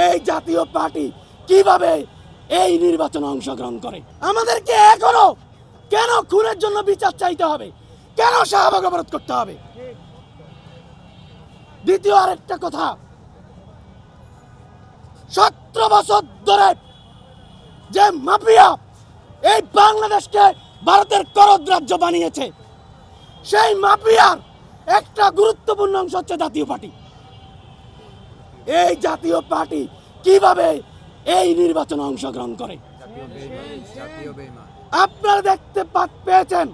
এই জাতীয় পার্টি কিভাবে এই নির্বাচনে অংশগ্রহণ করে? আমাদেরকে এখনো কেন খুনের জন্য বিচার চাইতে হবে? কেন শাহবাগ অবরোধ করতে হবে? দ্বিতীয় আরেকটা কথা, 17 বছর ধরে যে মাফিয়া এই বাংলাদেশকে ভারতের করদ রাজ্য বানিয়েছে, সেই মাফিয়ার একটা গুরুত্বপূর্ণ অংশ হচ্ছে জাতীয় পার্টি। এই জাতীয় পার্টি কিভাবে এই নির্বাচনে অংশগ্রহণ করে? আপনারা দেখতে পেয়েছেন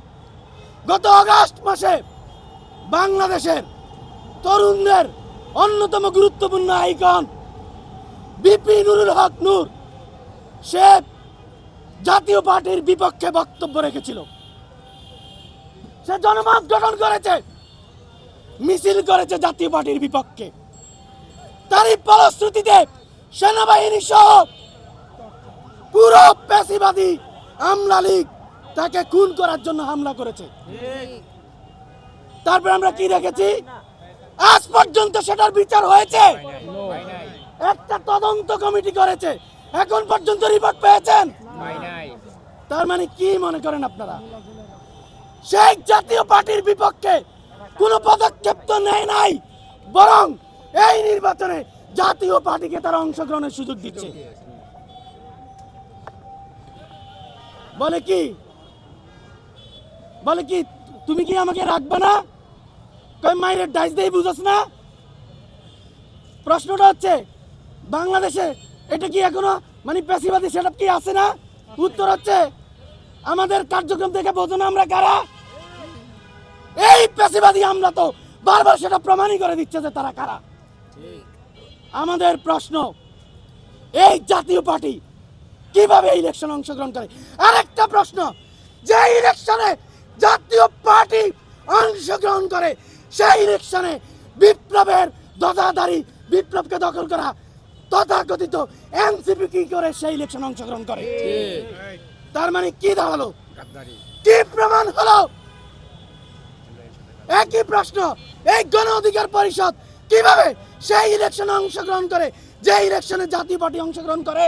গত আগস্ট মাসে বাংলাদেশের তরুণদের অন্যতম গুরুত্বপূর্ণ আইকন বিপি নুরুল হক নূর, সে জাতীয় পার্টির বিপক্ষে বক্তব্য রেখেছিল। সে জনমত গঠন করেছে, মিছিল করেছে জাতীয় পার্টির বিপক্ষে। তারই ফলশ্রুতিতে সেনাবাহিনী সহ পুরো পেশিবাদী আমলা লীগ তাকে খুন করার জন্য হামলা করেছে। তারপর আমরা কি দেখেছি? আজ পর্যন্ত সেটার বিচার হয়েছে? একটা তদন্ত কমিটি করেছে, এখন পর্যন্ত রিপোর্ট পেয়েছেন? তার মানে কি মনে করেন আপনারা? সেই জাতীয় পার্টির বিপক্ষে কোনো পদক্ষেপ তো নেয় নাই, বরং এই নির্বাচনে জাতীয় পার্টিকে তারা অংশগ্রহণের সুযোগ দিচ্ছে। বলে কি তুমি কি আমাকে রাখবে না? কই মাইরের ডাইস দেই, বুঝছ না? প্রশ্নটা হচ্ছে বাংলাদেশে এটা কি এখনো মানে পেশিবাদী সেটআপ কি আছে না? উত্তর হচ্ছে আমাদের কার্যক্রম থেকে বোঝো না আমরা কারা? এই পেশিবাদী আমলা তো বারবার সেটা প্রমাণই করে দিচ্ছে যে তারা কারা। আমাদের প্রশ্ন, এই জাতীয় পার্টি কিভাবে ইলেকশনে অংশগ্রহণ করে? আরেকটা প্রশ্ন, যে ইলেকশনে জাতীয় পার্টি অংশগ্রহণ করে সেই ইলেকশনে বিপ্লবের ধ্বজাধারী, বিপ্লবকে দখল করা তথাকথিত এনসিপি কি করে সেই ইলেকশনে অংশগ্রহণ করে? তার মানে কি দাঁড়ালো? কি প্রমাণ হলো? একই প্রশ্ন, এই গণ অধিকার পরিষদ কিভাবে সেই ইলেকশনে অংশগ্রহণ করে যে ইলেকশনে জাতীয় পার্টি অংশগ্রহণ করে?